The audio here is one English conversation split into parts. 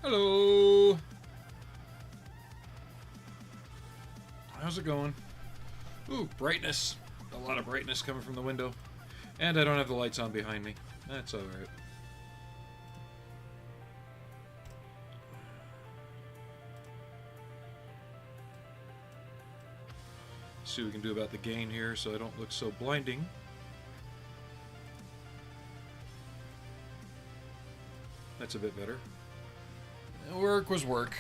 Hello. How's it going? Ooh, brightness. A lot of brightness coming from the window. And I don't have the lights on behind me. That's alright. See what we can do about the gain here so I don't look so blinding. That's a bit better. Work was work.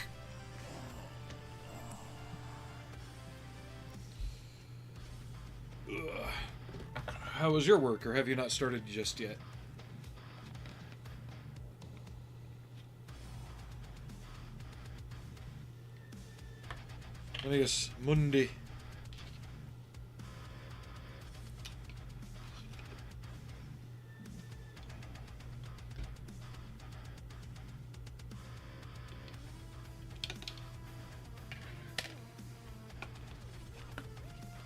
Ugh. How was your work, or have you not started just yet? Amigas Mundi.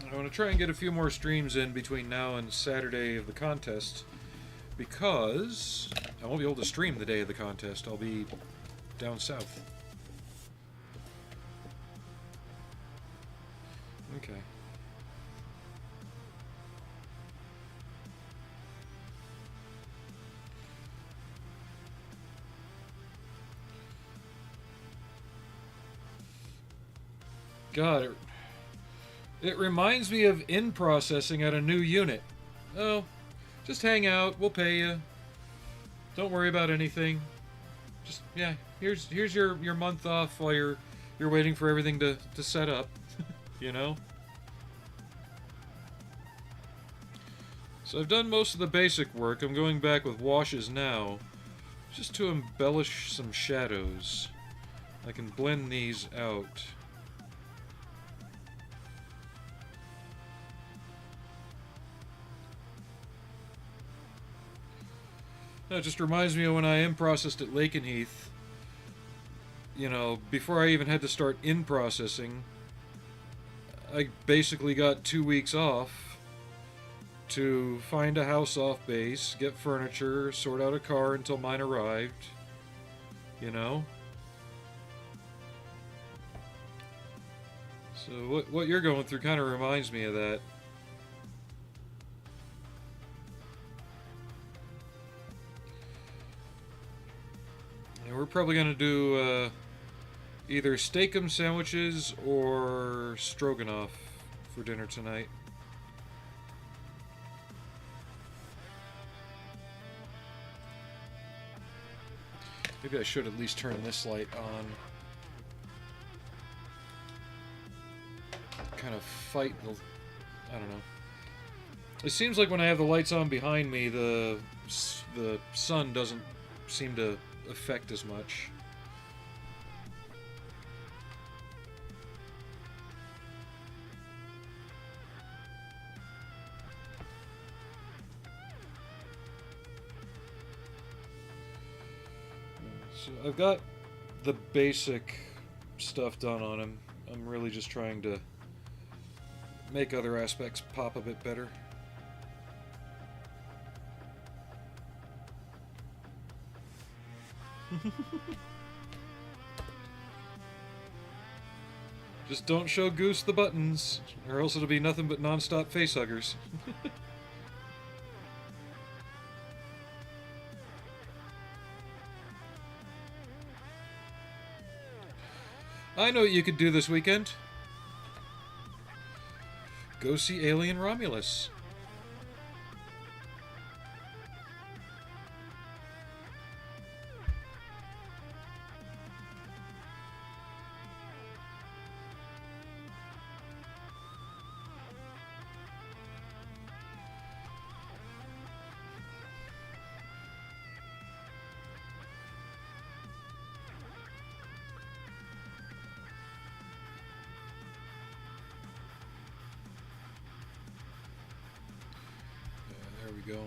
I want to try and get a few more streams in between now and Saturday of the contest, because I won't be able to stream the day of the contest. I'll be down south. Okay. God, it reminds me of in-processing at a new unit. Oh, just hang out, we'll pay you. Don't worry about anything. Just, yeah, here's your month off while you're waiting for everything to set up, you know? So I've done most of the basic work. I'm going back with washes now, just to embellish some shadows. I can blend these out. That just reminds me of when I in-processed at Lakenheath. You know, before I even had to start in-processing, I basically got 2 weeks off to find a house off base, get furniture, sort out a car until mine arrived. You know? So what you're going through kind of reminds me of that. We're probably going to do either steak-'em sandwiches or stroganoff for dinner tonight. Maybe I should at least turn this light on. Kind of fight the... I don't know. It seems like when I have the lights on behind me, the sun doesn't seem to affect as much. So I've got the basic stuff done on him. I'm really just trying to make other aspects pop a bit better. Just don't show Goose the buttons, or else it'll be nothing but non-stop facehuggers. I know what you could do this weekend. Go see Alien Romulus. There we go.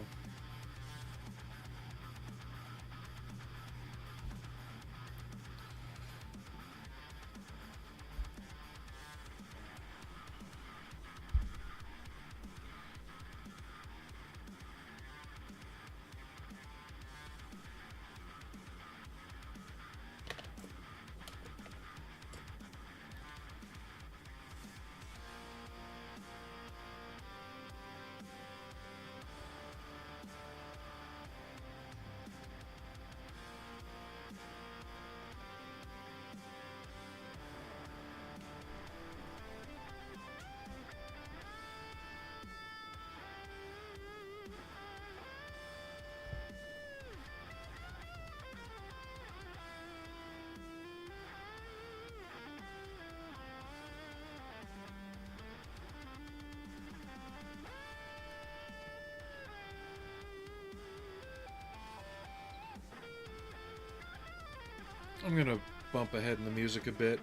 I'm gonna bump ahead in the music a bit.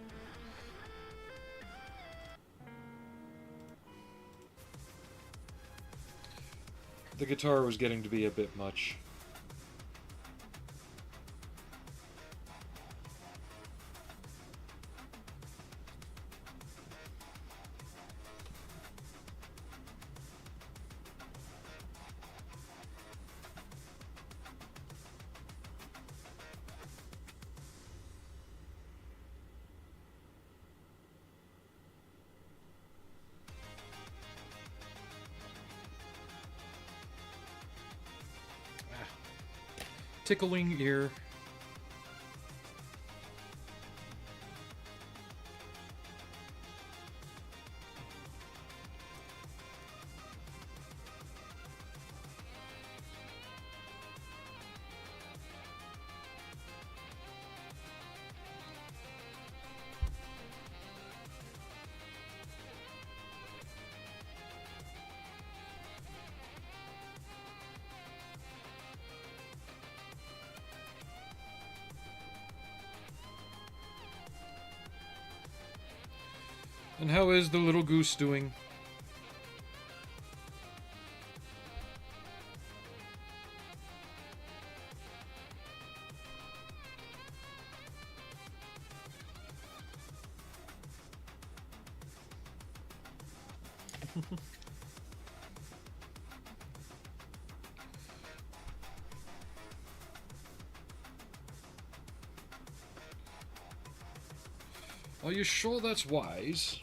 The guitar was getting to be a bit much. Tickling ear. And how is the little goose doing? Are you sure that's wise?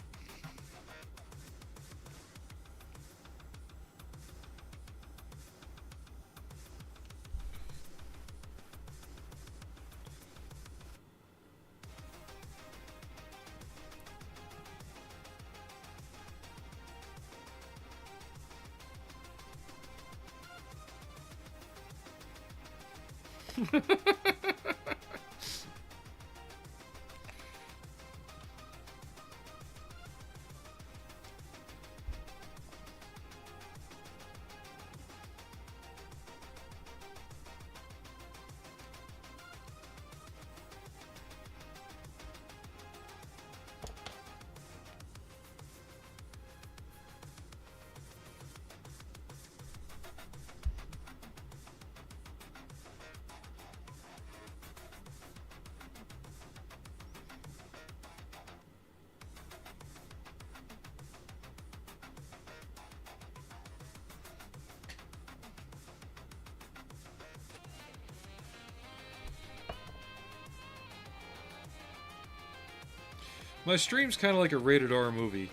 My stream's kind of like a rated R movie.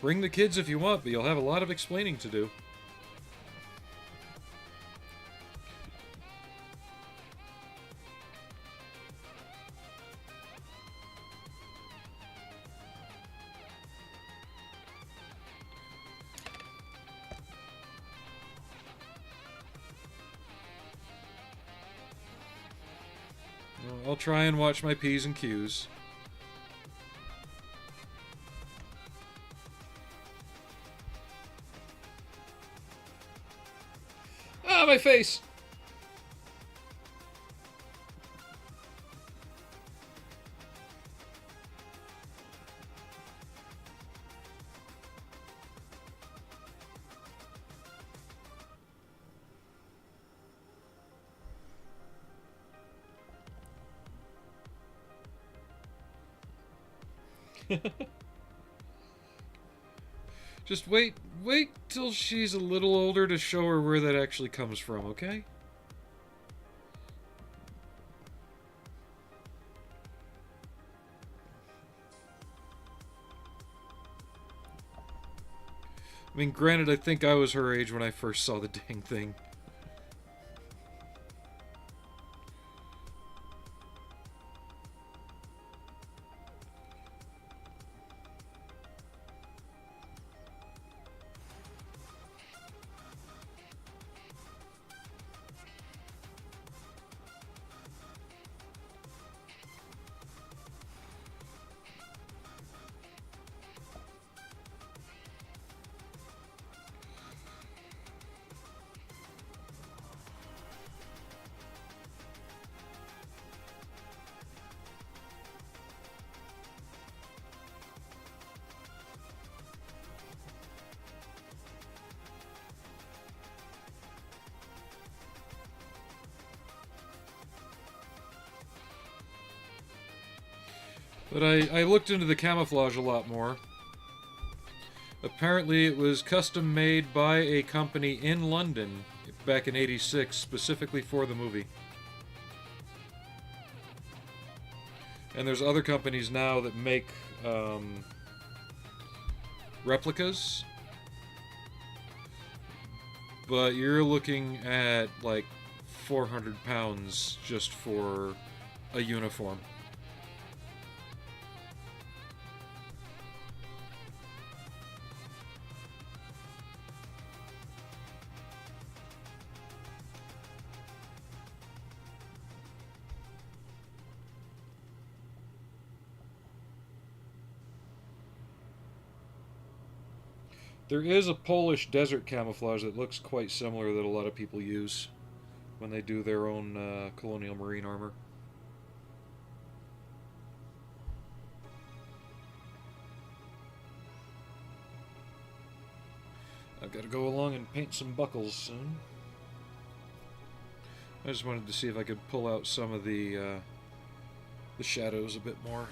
Bring the kids if you want, but you'll have a lot of explaining to do. I'll try and watch my P's and Q's. Ah, my face! Just wait till she's a little older to show her where that actually comes from, okay? I mean, granted, I think I was her age when I first saw the dang thing. But I looked into the camouflage a lot more. Apparently it was custom made by a company in London back in '86, specifically for the movie. And there's other companies now that make replicas. But you're looking at like 400 pounds just for a uniform. There is a Polish desert camouflage that looks quite similar that a lot of people use when they do their own colonial marine armor. I've got to go along and paint some buckles soon. I just wanted to see if I could pull out some of the shadows a bit more.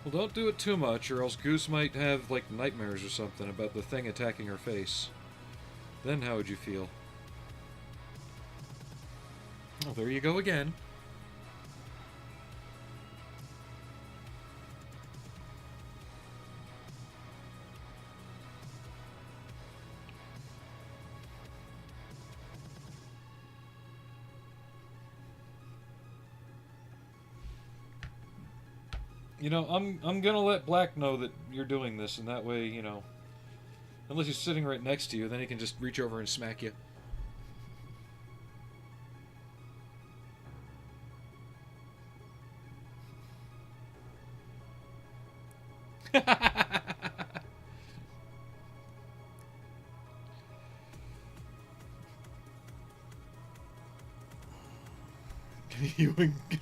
Well, don't do it too much, or else Goose might have, like, nightmares or something about the thing attacking her face. Then how would you feel? Oh, there you go again. You know, I'm gonna let Black know that you're doing this, and that way, you know, unless he's sitting right next to you, then he can just reach over and smack you.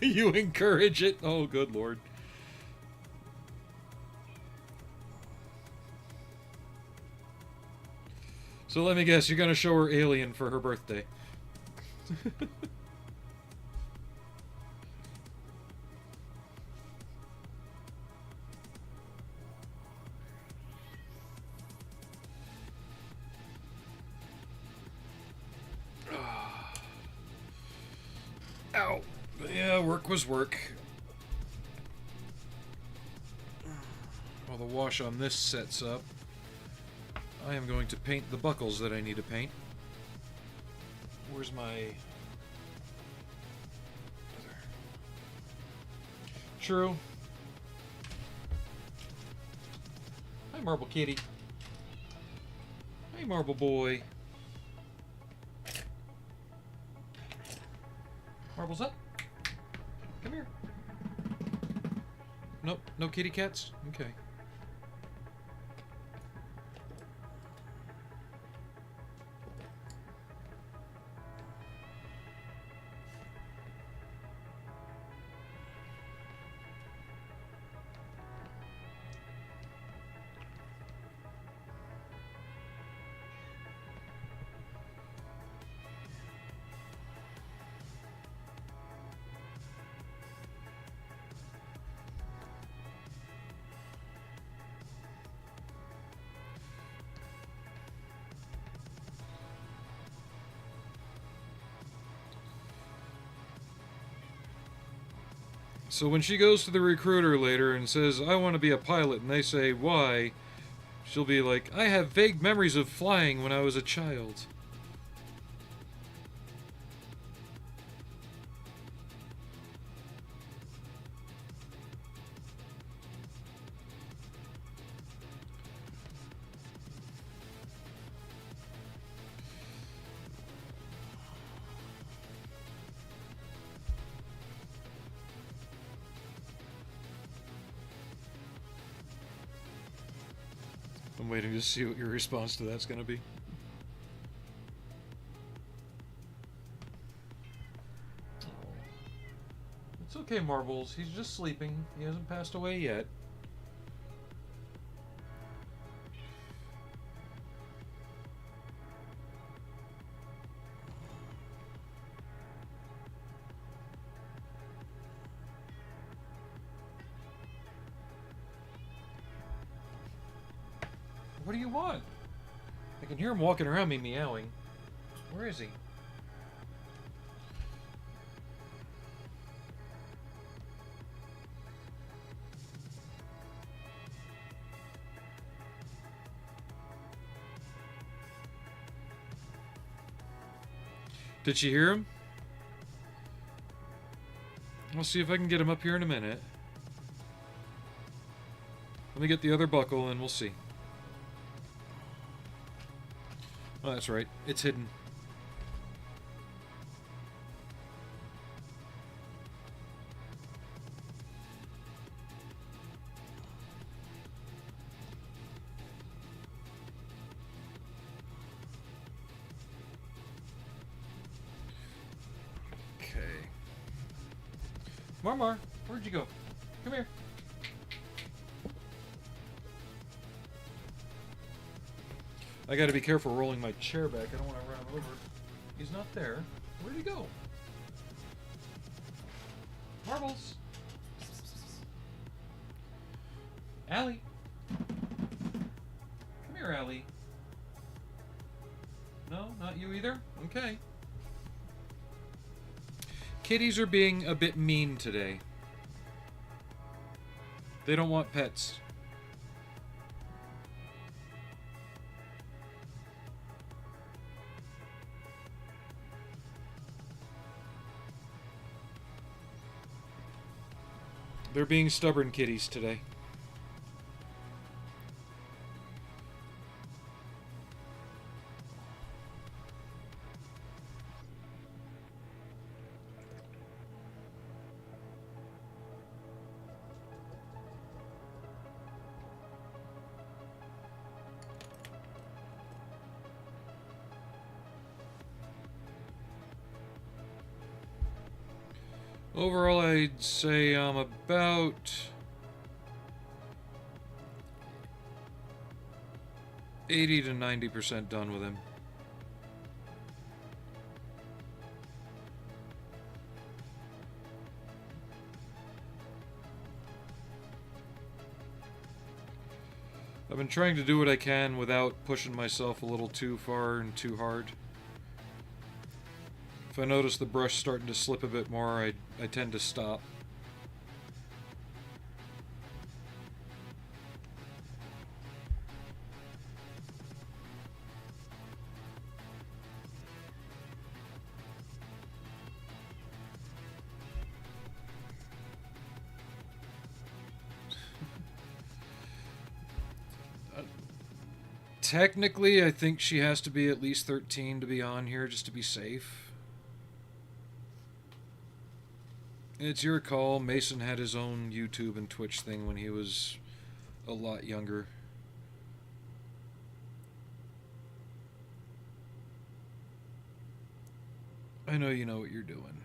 You encourage it? Oh, good lord. So let me guess, you're gonna show her Alien for her birthday. Ow. Yeah, work was work. While the wash on this sets up, I am going to paint the buckles that I need to paint. Where's my... True. Hi, Marble Kitty. Hey, Marble Boy. Marbles up. Come here. Nope, no kitty cats? Okay. So when she goes to the recruiter later and says, I want to be a pilot, and they say, why? She'll be like, I have vague memories of flying when I was a child. I'm waiting to see what your response to that's going to be. It's okay, Marbles. He's just sleeping. He hasn't passed away yet. What do you want? I can hear him walking around me meowing. Where is he? Did she hear him? I'll see if I can get him up here in a minute. Let me get the other buckle and we'll see. Oh, that's right. It's hidden. Okay. Marmar, where'd you go? Come here. I gotta be careful rolling my chair back. I don't want to run him over. He's not there. Where'd he go? Marbles! Allie! Come here, Allie. No, not you either? Okay. Kitties are being a bit mean today. They don't want pets. They're being stubborn kitties today. Overall, I'd say I'm about 80 to 90% done with him. I've been trying to do what I can without pushing myself a little too far and too hard. If I notice the brush starting to slip a bit more, I tend to stop. Technically, I think she has to be at least 13 to be on here just to be safe. It's your call. Mason had his own YouTube and Twitch thing when he was a lot younger. I know you know what you're doing.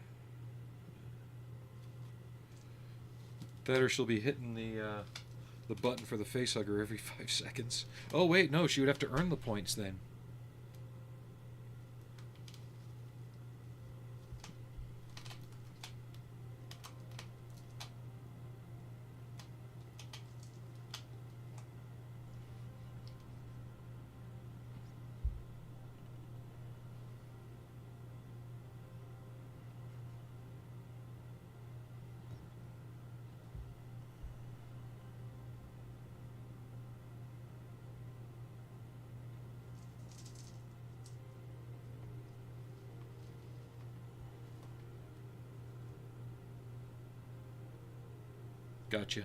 That or she'll be hitting the button for the facehugger every 5 seconds. Oh wait, no, she would have to earn the points then. Gotcha.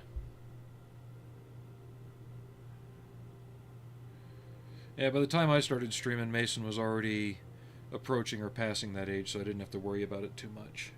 Yeah, by the time I started streaming, Mason was already approaching or passing that age, so I didn't have to worry about it too much.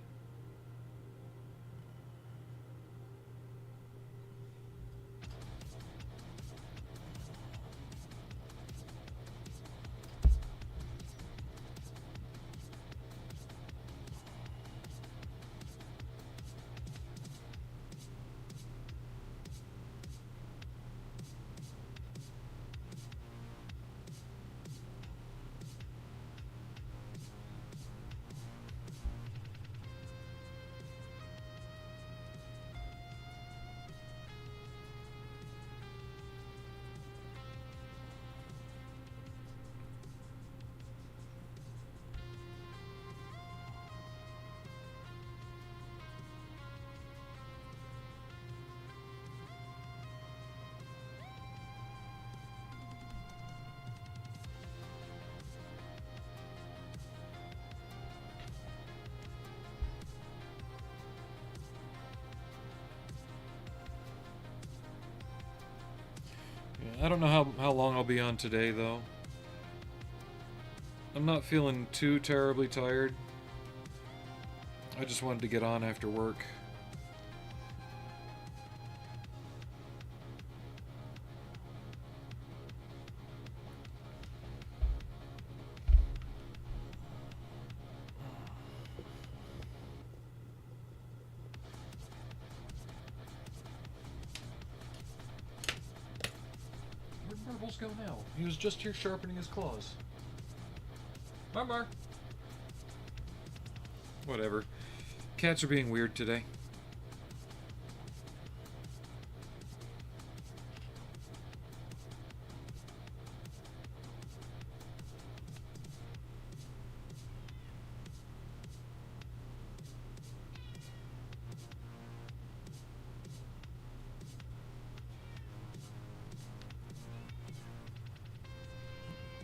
I don't know how long I'll be on today, though. I'm not feeling too terribly tired. I just wanted to get on after work. Where'd Marbles go now? He was just here sharpening his claws. Mar. Whatever. Cats are being weird today.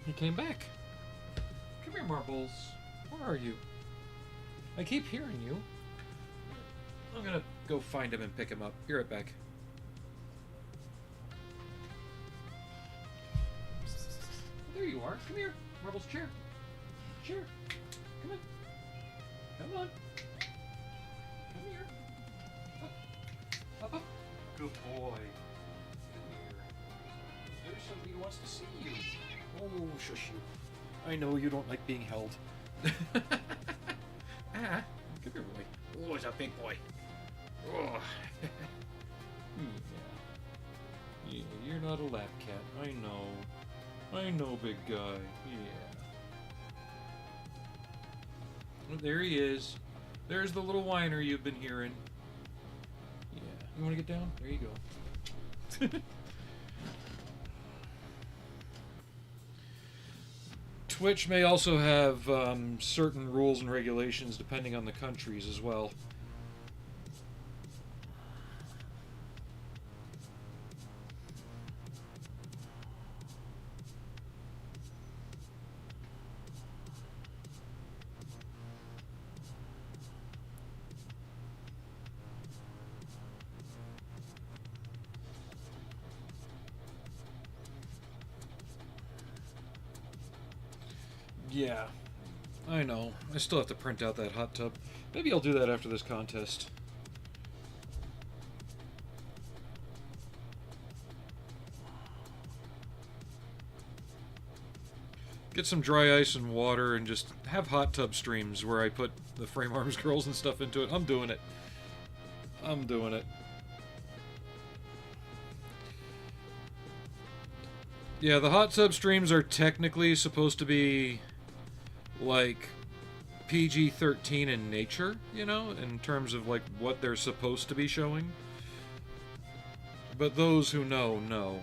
He came back. Come here, Marbles. Where are you? I keep hearing you. I'm gonna go find him and pick him up. Be right back. There you are. Come here. Marbles, chair. Chair. Come on. Come on. Come here. Up. Good boy. Come here. There's somebody who wants to see you. Oh, shush you. I know you don't like being held. Come here, boy. Oh, it's a big boy. Oh. Yeah, you're not a lap cat. I know, big guy. Yeah. Well, there he is. There's the little whiner you've been hearing. Yeah. You want to get down? There you go. Twitch may also have certain rules and regulations depending on the countries as well. Yeah, I know. I still have to print out that hot tub. Maybe I'll do that after this contest. Get some dry ice and water and just have hot tub streams where I put the frame arms girls and stuff into it. I'm doing it. I'm doing it. Yeah, the hot tub streams are technically supposed to be like PG-13 in nature, you know, in terms of like what they're supposed to be showing. But those who know.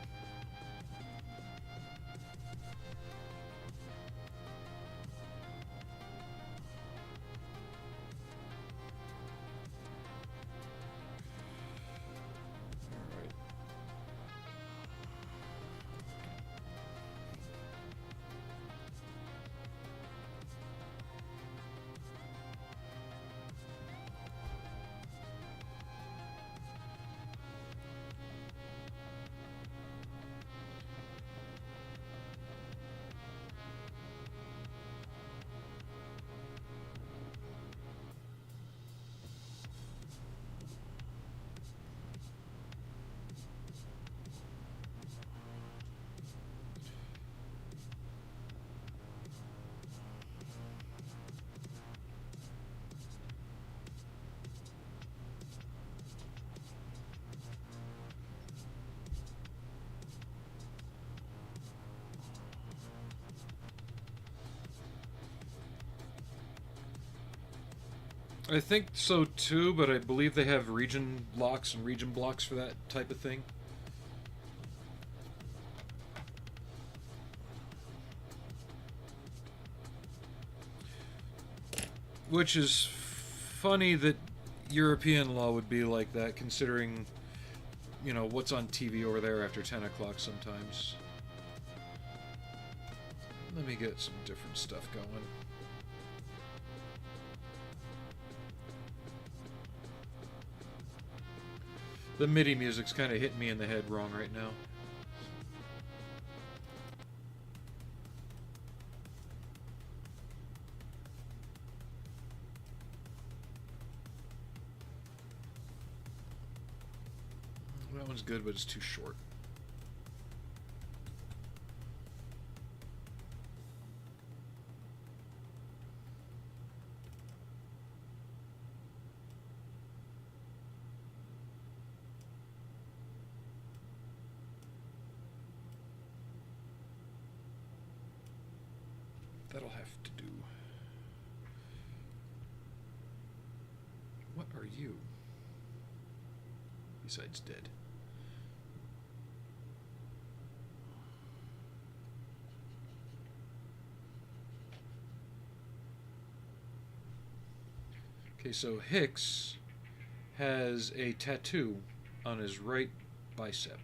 I think so too, but I believe they have region locks and region blocks for that type of thing. Which is funny that European law would be like that, considering, you know, what's on TV over there after 10 o'clock sometimes. Let me get some different stuff going. The MIDI music's kind of hitting me in the head wrong right now. That one's good, but it's too short. That'll have to do. What are you? Besides dead. Okay, so Hicks has a tattoo on his right bicep.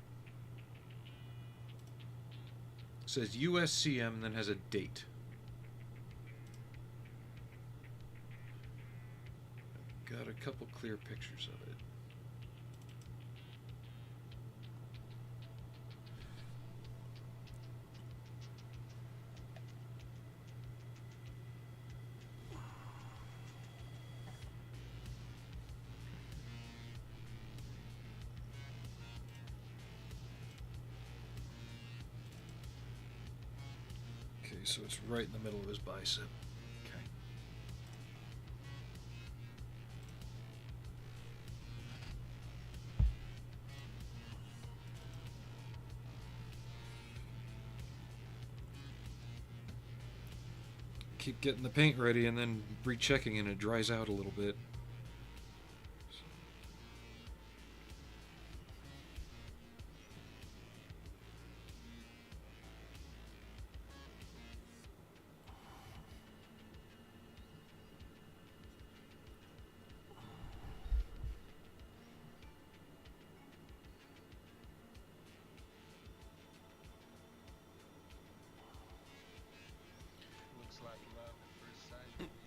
It says USCM, then has a date. Got a couple clear pictures of it. Okay, so it's right in the middle of his bicep. Okay. Keep getting the paint ready and then rechecking and it dries out a little bit.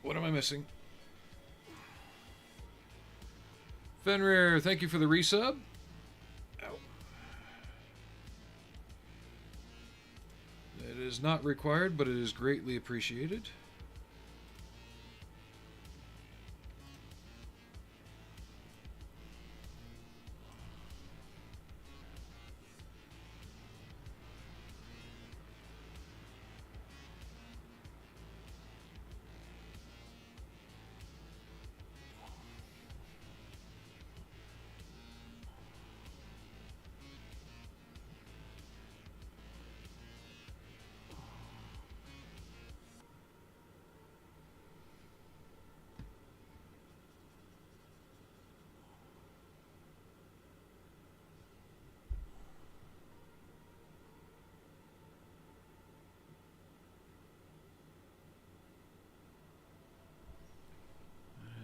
What am I missing? Fenrir, thank you for the resub. Ow. It is not required, but it is greatly appreciated.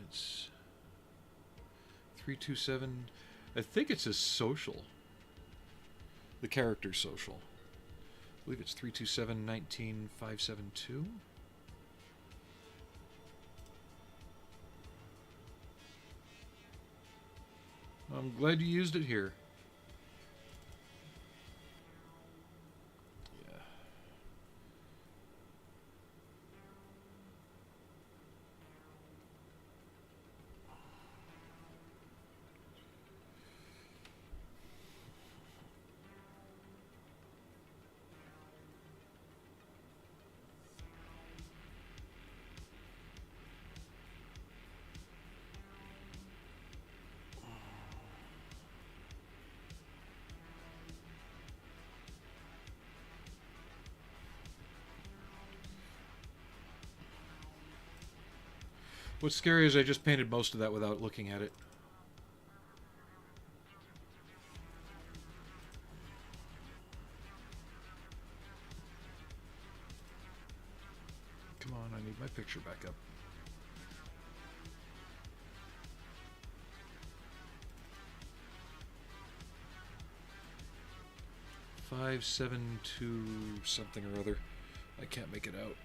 It's 327. I think it's his social. The character's social. I believe it's 327-19572. I'm glad you used it here. Yeah. What's scary is I just painted most of that without looking at it. Come on, I need my picture back up. Five, 7, 2, something or other. I can't make it out.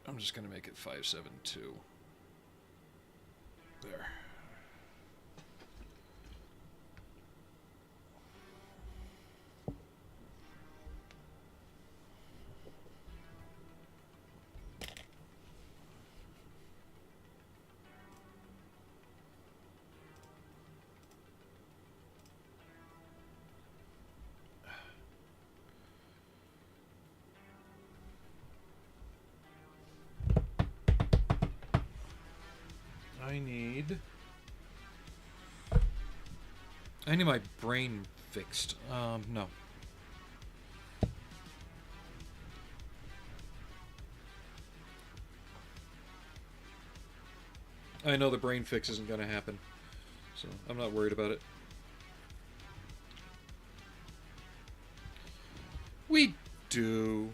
I'm just going to make it 572. There. I need my brain fixed. No. I know the brain fix isn't going to happen, so I'm not worried about it. We do.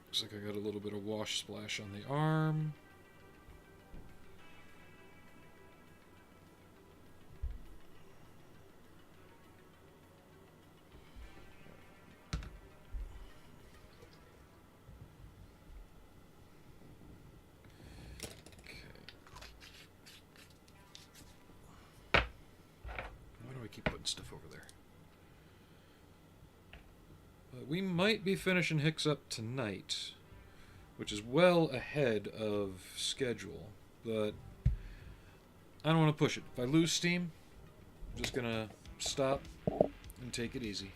Looks like I got a little bit of wash splash on the arm. Okay. Why do I keep putting stuff over there? We might be finishing Hicks up tonight, which is well ahead of schedule, but I don't want to push it. If I lose steam, I'm just going to stop and take it easy.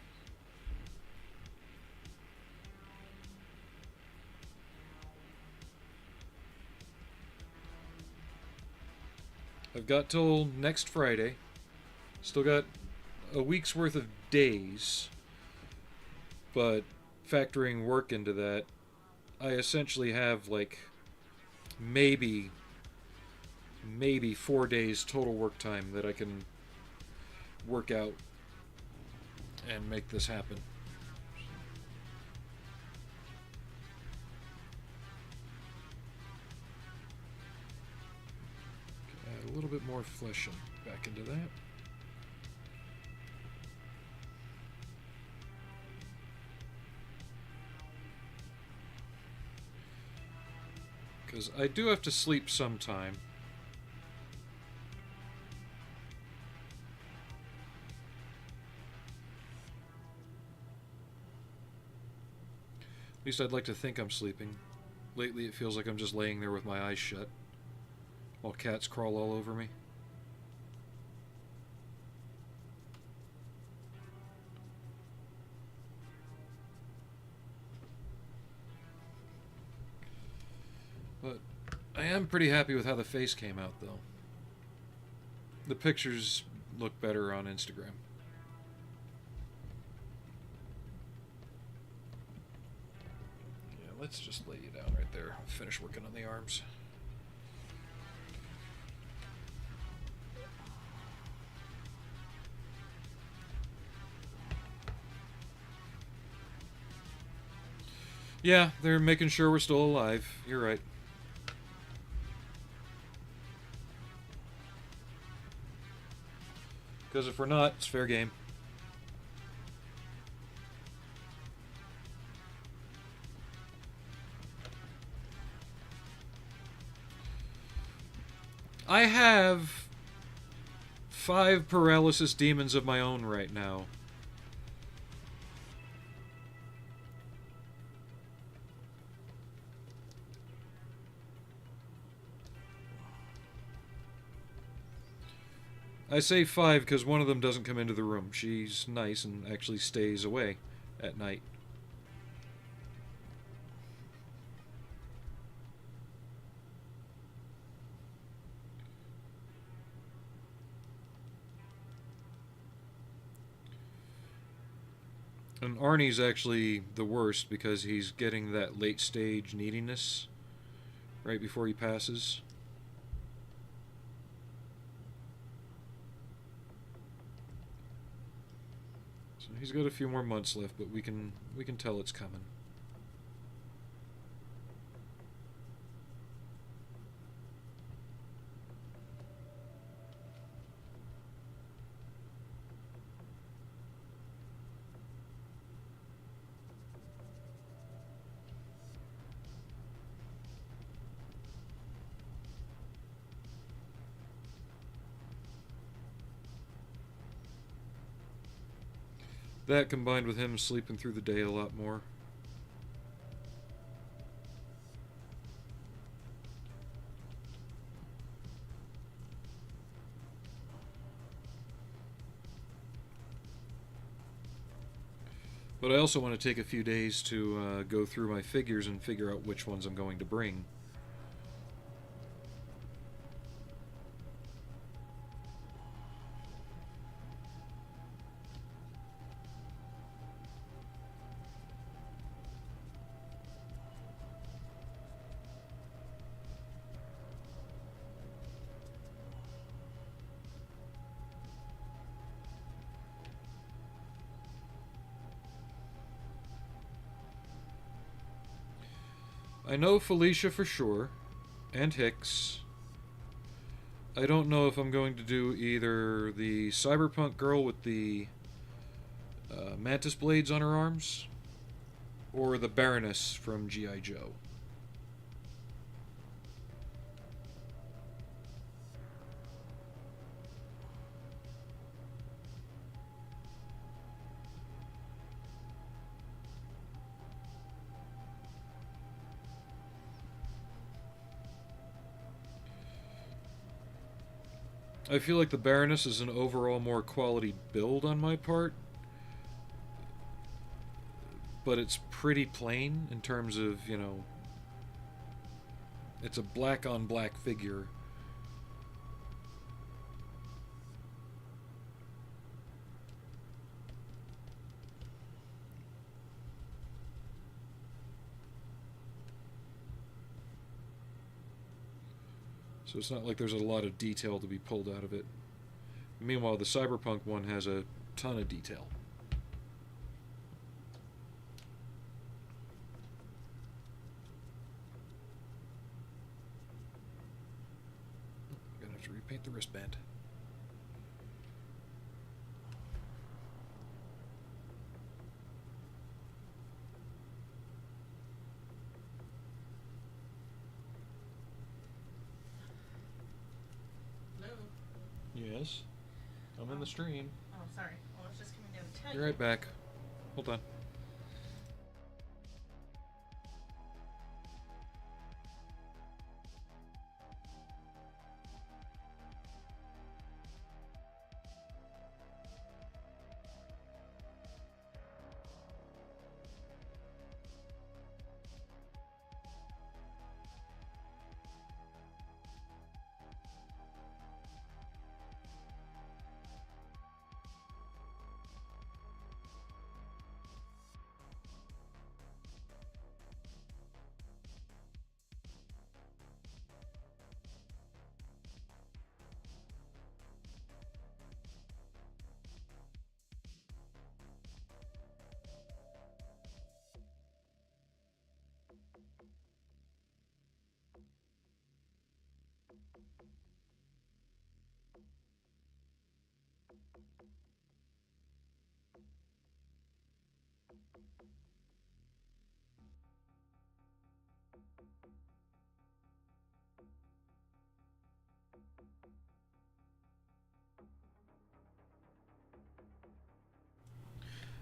I've got till next Friday. Still got a week's worth of days. But factoring work into that, I essentially have like maybe 4 days total work time that I can work out and make this happen. Add a little bit more flesh back into that. Because I do have to sleep sometime. At least I'd like to think I'm sleeping. Lately it feels like I'm just laying there with my eyes shut while cats crawl all over me. But I am pretty happy with how the face came out, though. The pictures look better on Instagram. Yeah, let's just lay you down right there. I'll finish working on the arms. Yeah, they're making sure we're still alive. You're right. Because if we're not, it's fair game. I have 5 paralysis demons of my own right now. I say 5 because one of them doesn't come into the room. She's nice and actually stays away at night. And Arnie's actually the worst because he's getting that late stage neediness right before he passes. So he's got a few more months left, but we can tell it's coming. That combined with him sleeping through the day a lot more. But I also want to take a few days to go through my figures and figure out which ones I'm going to bring. I know Felicia for sure, and Hicks. I don't know if I'm going to do either the cyberpunk girl with the mantis blades on her arms, or the Baroness from G.I. Joe. I feel like the Baroness is an overall more quality build on my part, but it's pretty plain in terms of, you know, it's a black on black figure. So it's not like there's a lot of detail to be pulled out of it. Meanwhile, the cyberpunk one has a ton of detail. I'm gonna have to repaint the wristband. Yes. I'm in the stream. Oh, sorry. Well, I was just coming down to tell you. Be right back. Hold on.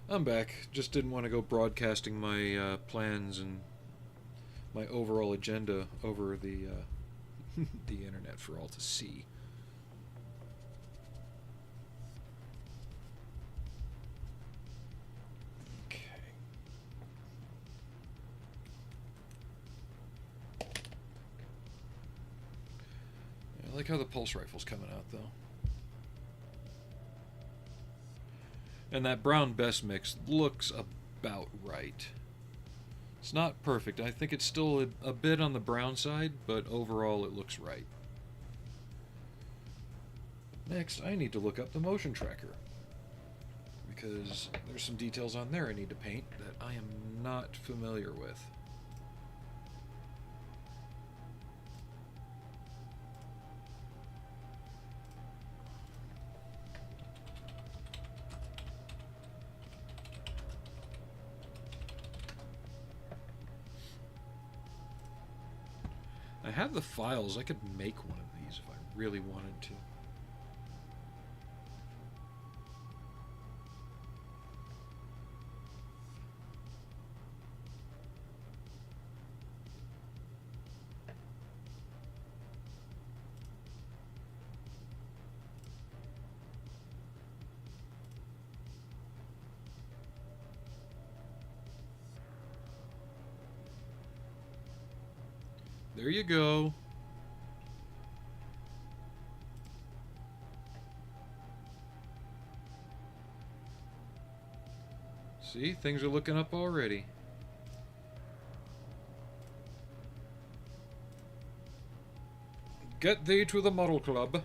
I'm back. Just didn't want to go broadcasting my plans and my overall agenda over the the internet for all to see. like how the pulse rifle's coming out, though. And that brown best mix looks about right. It's not perfect. I think it's still a bit on the brown side, but overall it looks right. Next, I need to look up the motion tracker, because there's some details on there I need to paint that I am not familiar with. I have the files. I could make one of these if I really wanted to. There you go. See, things are looking up already. Get thee to the model club.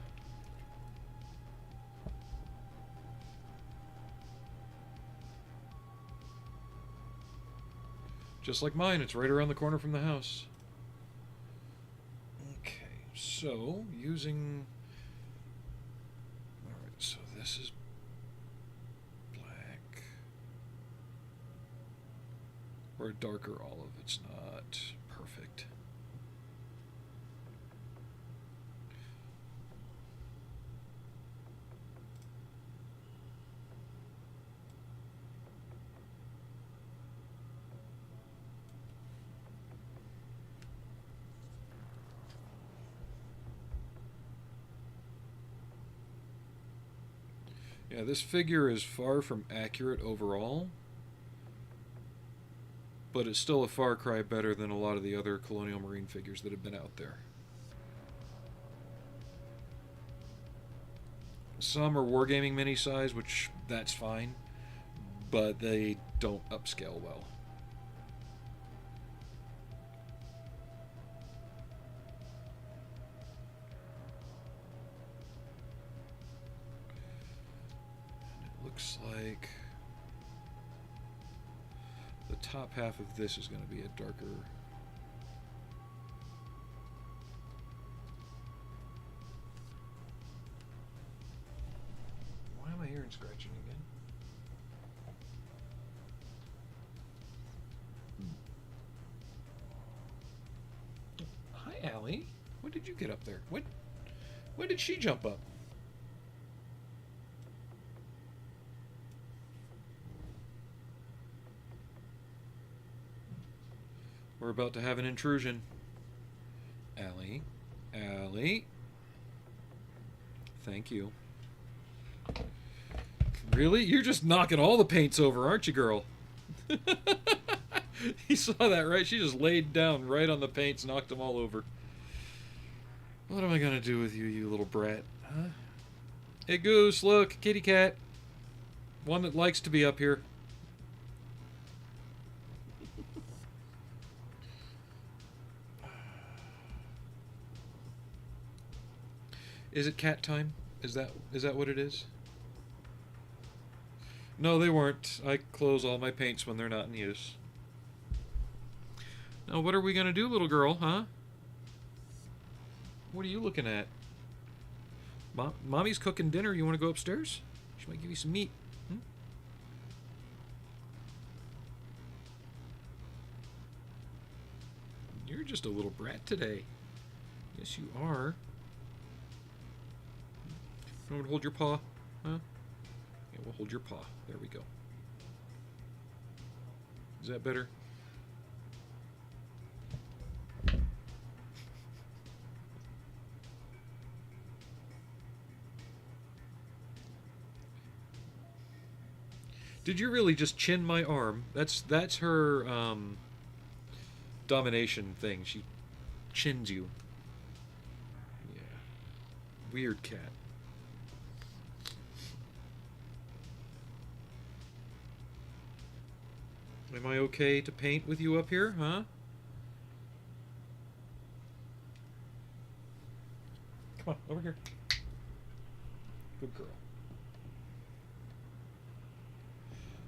Just like mine, it's right around the corner from the house. So, using... Alright, so this is black. Or a darker olive. It's not perfect. Yeah, this figure is far from accurate overall, but it's still a far cry better than a lot of the other Colonial Marine figures that have been out there. Some are Wargaming mini size, which that's fine, but they don't upscale well. Looks like the top half of this is going to be a darker. Why am I hearing scratching again? Hi, Allie. When did you get up there? When did she jump up? We're about to have an intrusion. Allie. Allie. Thank you. Really? You're just knocking all the paints over, aren't you, girl? You saw that, right? She just laid down right on the paints, knocked them all over. What am I gonna do with you, you little brat? Huh? Hey, Goose, look, kitty cat. One that likes to be up here. Is it cat time? Is that what it is? No, they weren't. I close all my paints when they're not in use. Now, what are we gonna do, little girl, huh? What are you looking at? Mommy's cooking dinner. You want to go upstairs? She might give you some meat. Hmm? You're just a little brat today. Yes, you are. You want to hold your paw? Huh? Yeah, we'll hold your paw. There we go. Is that better? Did you really just chin my arm? That's her domination thing. She chins you. Yeah. weird cat. Am I okay to paint with you up here, huh? Come on, over here. Good girl.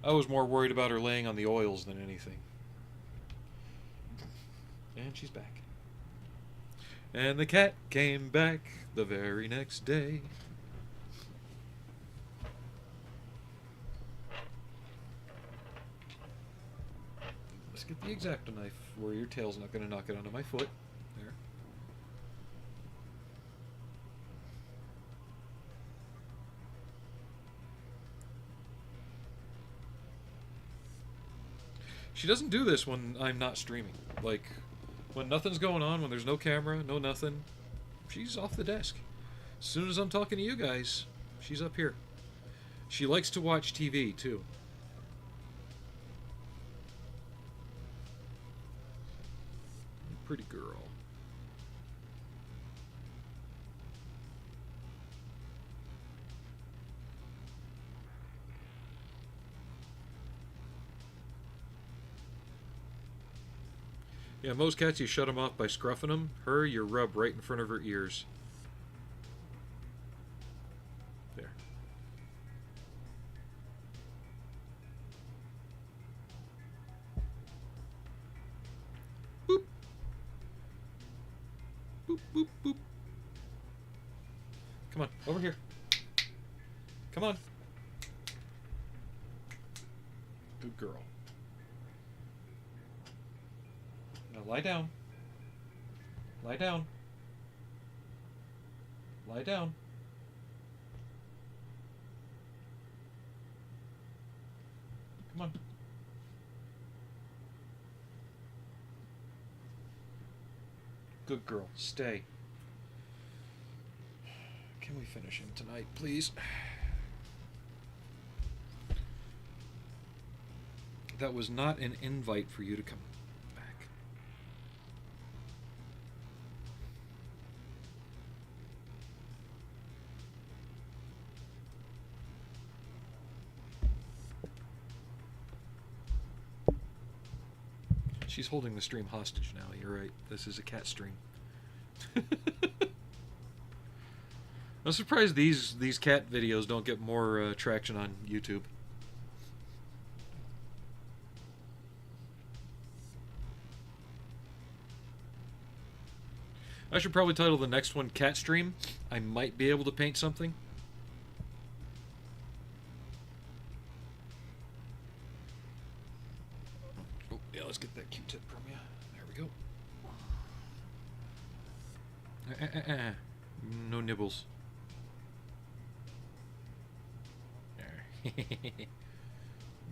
I was more worried about her laying on the oils than anything. And she's back. And the cat came back the very next day. Let's get the X-Acto knife where your tail's not going to knock it onto my foot. There. She doesn't do this when I'm not streaming. Like, when nothing's going on, when there's no camera, no nothing, she's off the desk. As soon as I'm talking to you guys, she's up here. She likes to watch TV, too. Pretty girl. Yeah, most cats you shut them off by scruffing them. Her, you rub right in front of her ears. There. Boop. Boop, boop, boop. Come on, over here. Come on. Good girl. Now lie down. Lie down. Lie down. Come on. Good girl. Stay. Can we finish him tonight, please? That was not an invite for you to come back. She's holding the stream hostage now. You're right. This is a cat stream. I'm surprised these cat videos don't get more traction on YouTube. I should probably title the next one Cat Stream. I might be able to paint something. Oh, yeah, let's get that Q-tip from you. There we go. No nibbles. There. I'm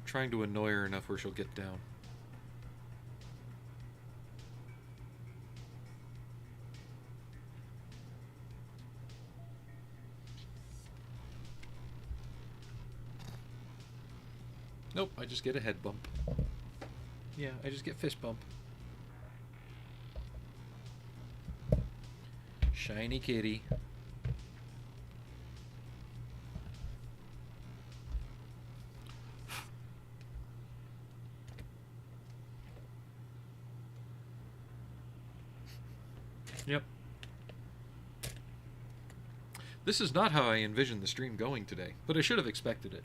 trying to annoy her enough where she'll get down. Nope, I just get a head bump. Yeah, I just get fist bump. Shiny kitty. Yep. This is not how I envisioned the stream going today, but I should have expected it.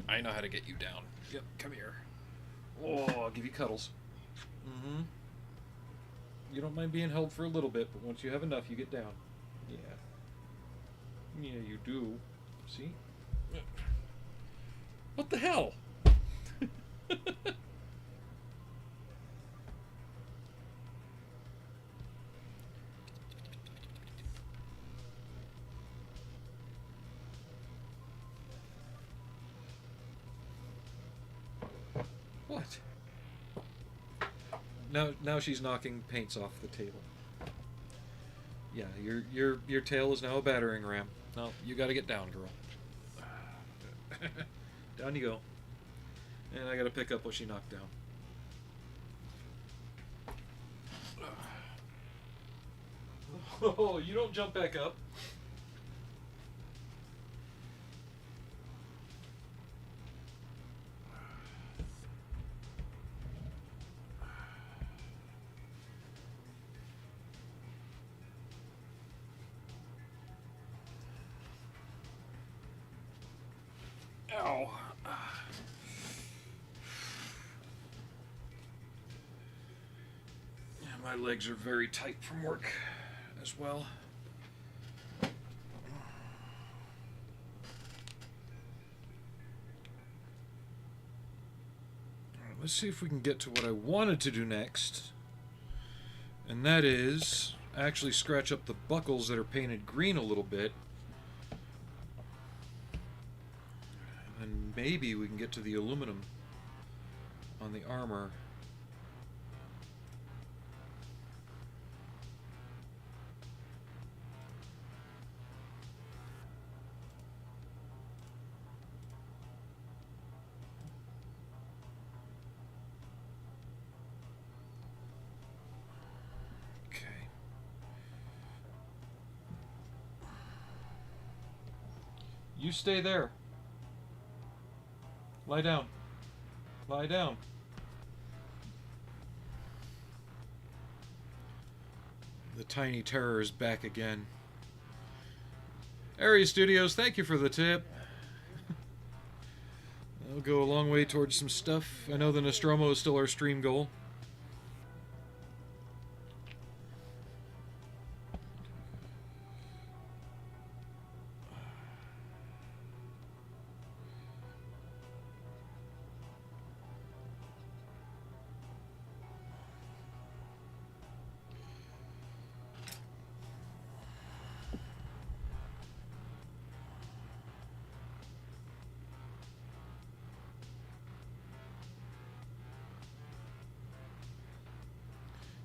I know how to get you down. Yep, come here. Oh, I'll give you cuddles. Mm-hmm. You don't mind being held for a little bit, but once you have enough, you get down. Yeah. Yeah, you do. See? What the hell? What? Now she's knocking paints off the table. Yeah, your tail is now a battering ram. No, you got to get down, girl. Down you go. And I got to pick up what she knocked down. Oh, you don't jump back up. Ow. Yeah, my legs are very tight from work as well. Alright, let's see if we can get to what I wanted to do next. And that is actually scratch up the buckles that are painted green a little bit. And maybe we can get to the aluminum on the armor. Okay. You stay there. Lie down. Lie down. The Tiny Terror is back again. Area Studios, thank you for the tip. That'll go a long way towards some stuff. I know the Nostromo is still our stream goal.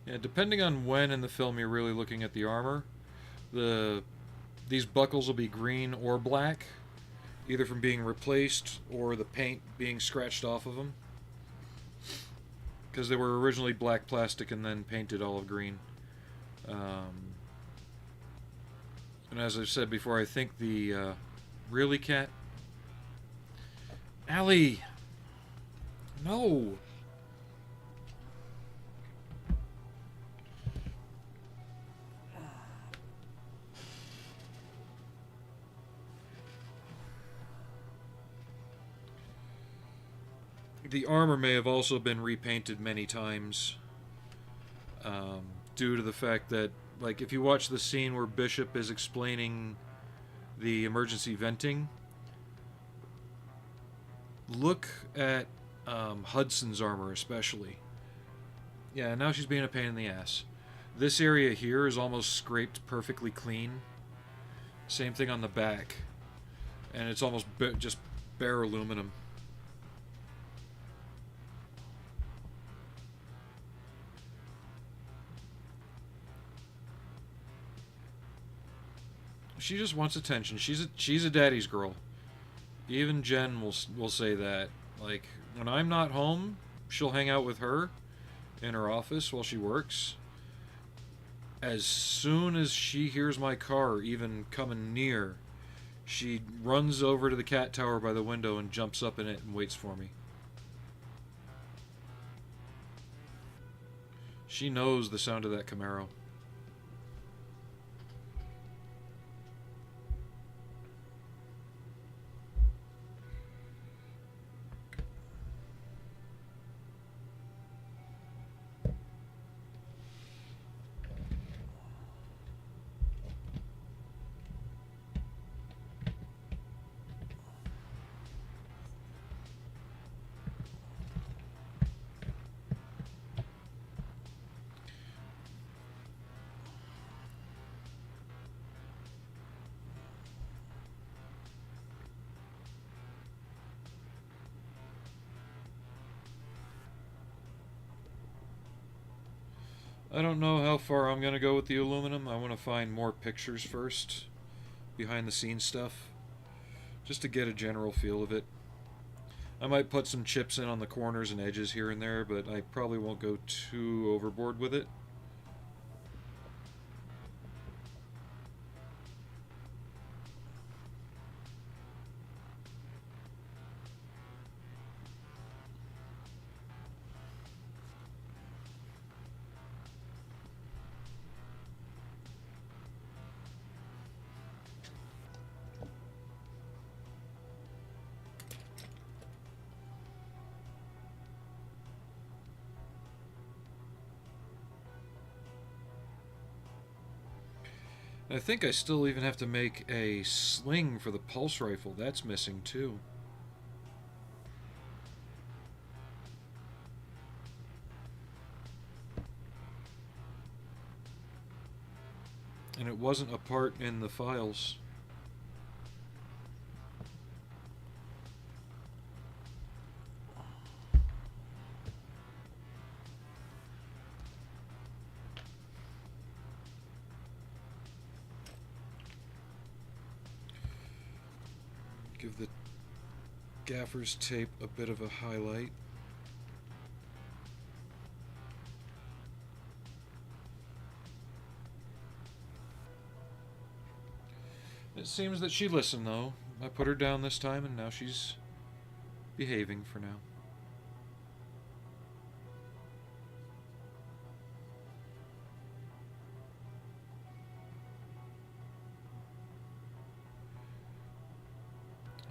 Yeah, depending on when in the film you're really looking at the armor, these buckles will be green or black, either from being replaced or the paint being scratched off of them. Because they were originally black plastic and then painted olive green. And as I've said before, I think the... really, cat? Allie! No! The armor may have also been repainted many times, due to the fact that, like, if you watch the scene where Bishop is explaining the emergency venting, look at Hudson's armor especially. Yeah, now she's being a pain in the ass. This area here is almost scraped perfectly clean. Same thing on the back. And it's almost just bare aluminum. She just wants attention. She's a daddy's girl. Even Jen will say that. Like, when I'm not home, she'll hang out with her in her office while she works. As soon as she hears my car even coming near, she runs over to the cat tower by the window and jumps up in it and waits for me. She knows the sound of that Camaro. I don't know how far I'm going to go with the aluminum. I want to find more pictures first, behind the scenes stuff, just to get a general feel of it. I might put some chips in on the corners and edges here and there, but I probably won't go too overboard with it. I think I still even have to make a sling for the pulse rifle. That's missing too. And it wasn't a part in the files. Give the gaffer's tape a bit of a highlight. It seems that she listened, though. I put her down this time, and now she's behaving for now.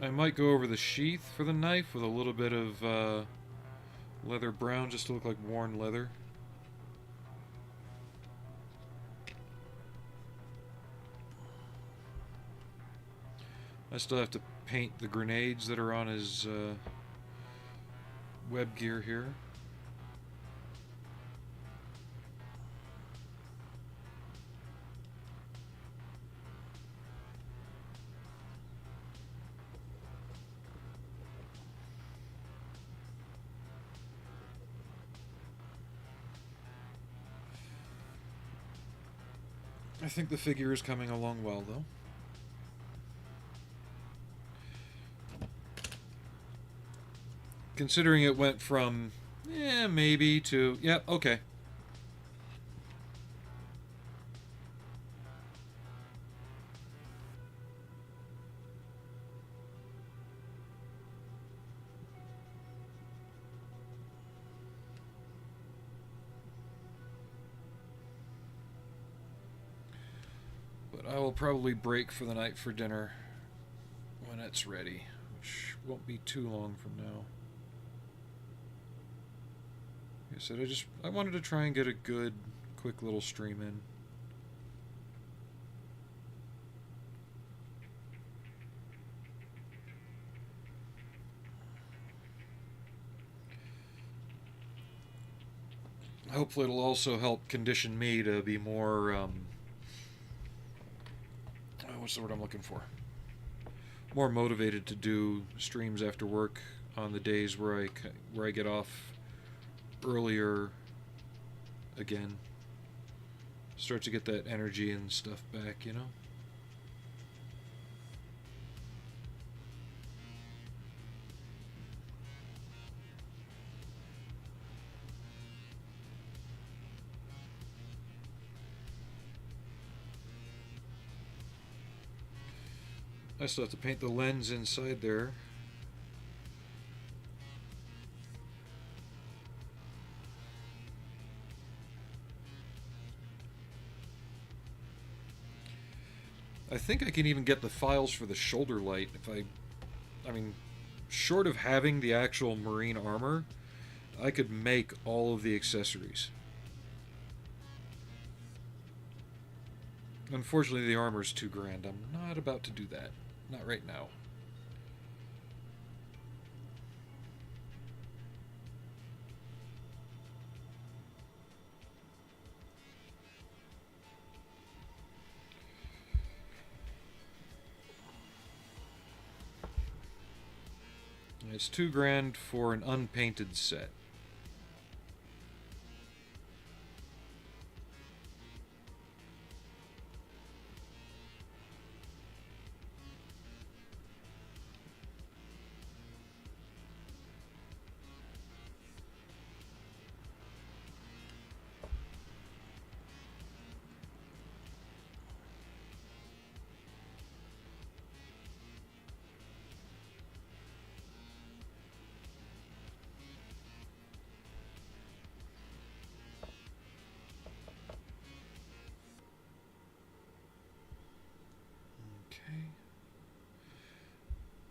I might go over the sheath for the knife with a little bit of leather brown, just to look like worn leather. I still have to paint the grenades that are on his web gear here. I think the figure is coming along well, though. Considering it went from, maybe to, okay. But I will probably break for the night for dinner when it's ready, which won't be too long from now. Like I said, I wanted to try and get a good, quick little stream in. Hopefully it'll also help condition me to be more, what's the word I'm looking for? More motivated to do streams after work on the days where I get off earlier again. Start to get that energy and stuff back, you know? I still have to paint the lens inside there. I think I can even get the files for the shoulder light if I mean, short of having the actual marine armor, I could make all of the accessories. Unfortunately, the armor's too grand. I'm not about to do that. Not right now. It's $2,000 for an unpainted set.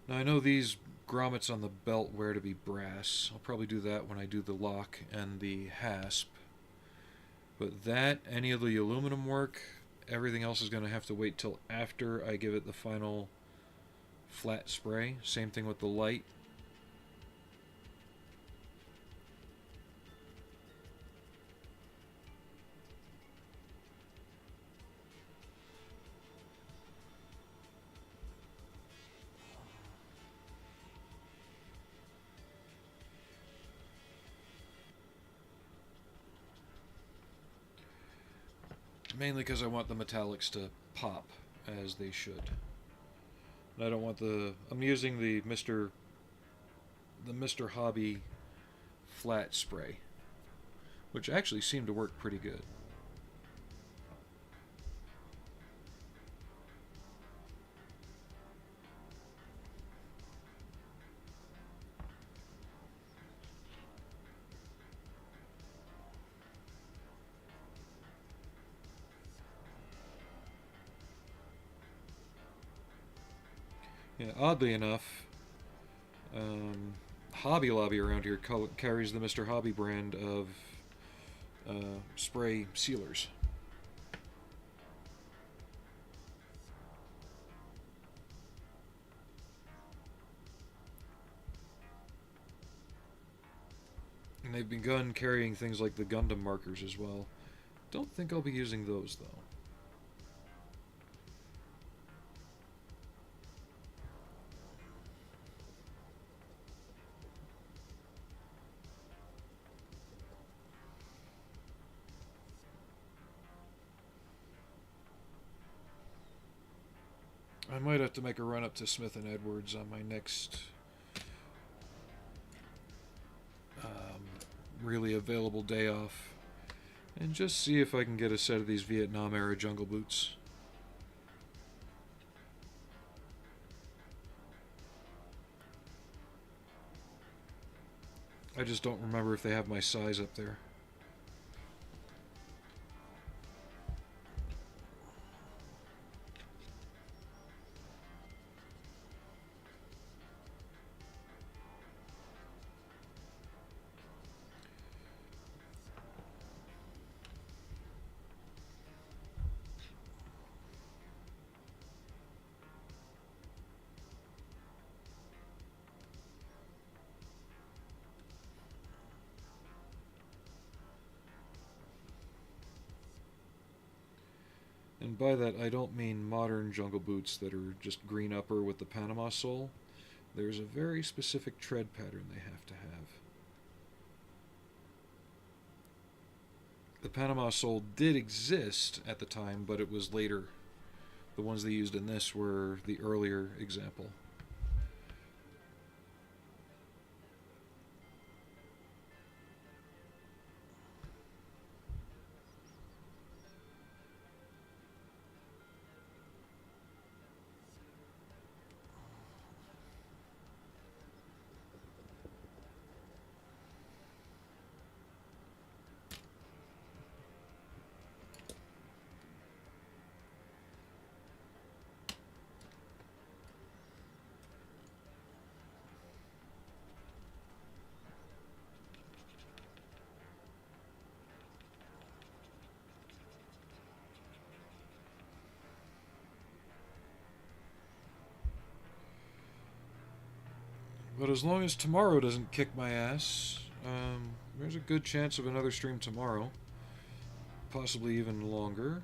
Now I know these grommets on the belt wear to be brass. I'll probably do that when I do the lock and the hasp. But that, any of the aluminum work, everything else is going to have to wait till after I give it the final flat spray. Same thing with the light. Mainly because I want the metallics to pop as they should. And I don't want I'm using the Mr. Hobby flat spray, which actually seemed to work pretty good. Yeah, oddly enough, Hobby Lobby around here carries the Mr. Hobby brand of spray sealers. And they've begun carrying things like the Gundam markers as well. Don't think I'll be using those, though. I might have to make a run up to Smith & Edwards on my next really available day off and just see if I can get a set of these Vietnam-era jungle boots. I just don't remember if they have my size up there. And by that, I don't mean modern jungle boots that are just green upper with the Panama sole. There's a very specific tread pattern they have to have. The Panama sole did exist at the time, but it was later. The ones they used in this were the earlier example. But as long as tomorrow doesn't kick my ass, there's a good chance of another stream tomorrow. Possibly even longer.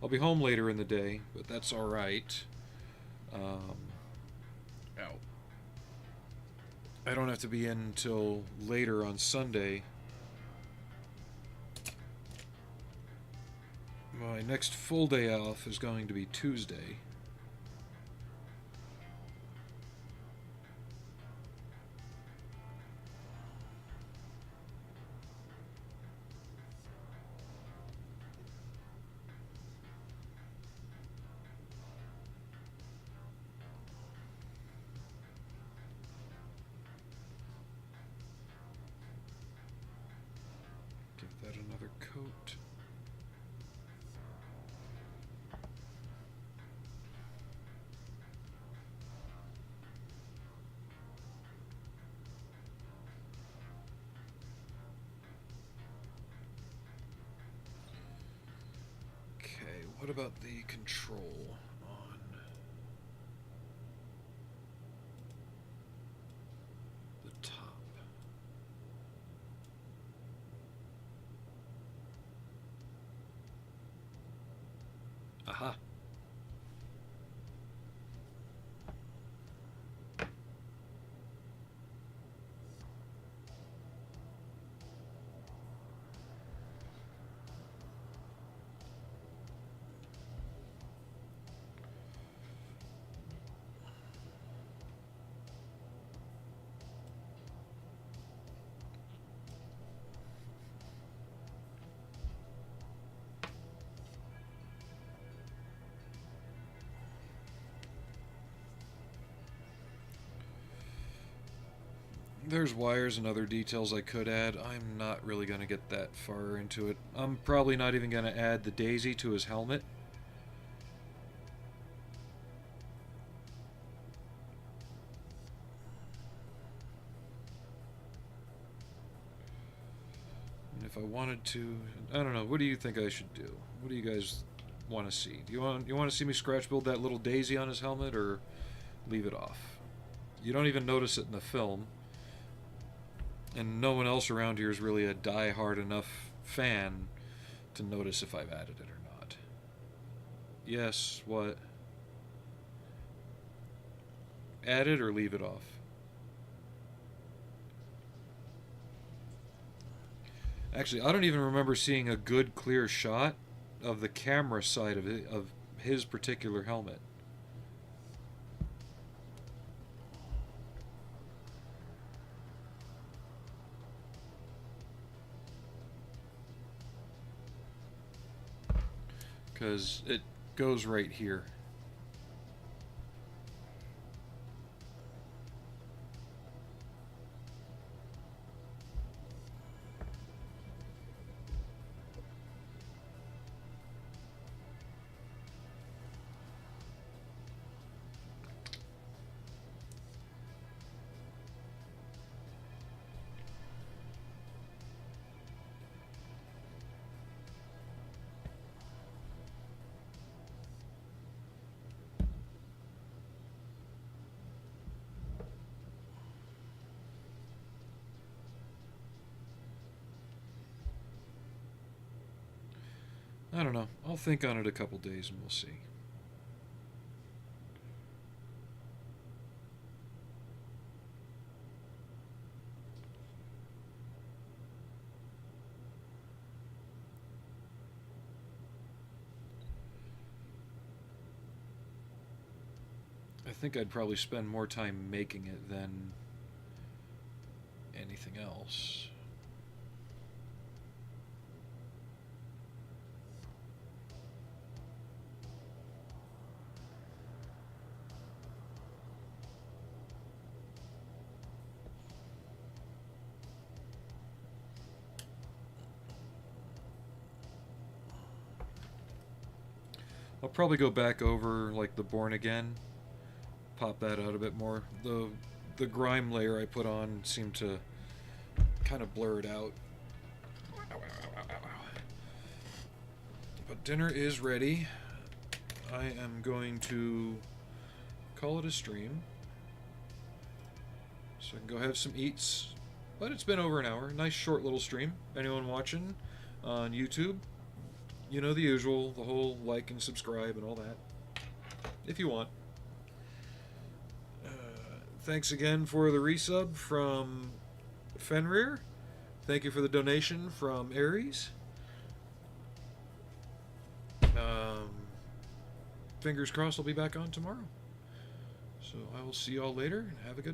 I'll be home later in the day, but that's alright. Ow. I don't have to be in till later on Sunday. My next full day off is going to be Tuesday. Give that another coat. What about the control on the top? Aha. There's wires and other details I could add. I'm not really going to get that far into it. I'm probably not even going to add the daisy to his helmet. And if I wanted to, I don't know. What do you think I should do? What do you guys want to see? Do you want to see me scratch build that little daisy on his helmet, or leave it off? You don't even notice it in the film. And no one else around here is really a die-hard enough fan to notice if I've added it or not. Yes, what? Add it or leave it off? Actually, I don't even remember seeing a good, clear shot of the camera side of it, of his particular helmet. Because it goes right here. I don't know. I'll think on it a couple days and we'll see. I think I'd probably spend more time making it than anything else. I'll probably go back over like the Born Again, pop that out a bit more. The grime layer I put on seemed to kind of blur it out. But dinner is ready. I am going to call it a stream, so I can go have some eats. But it's been over an hour. Nice short little stream. Anyone watching on YouTube, you know the usual, the whole like and subscribe and all that, if you want. Thanks again for the resub from Fenrir. Thank you for the donation from Aries. Fingers crossed I'll be back on tomorrow. So I will see you all later, and have a good night.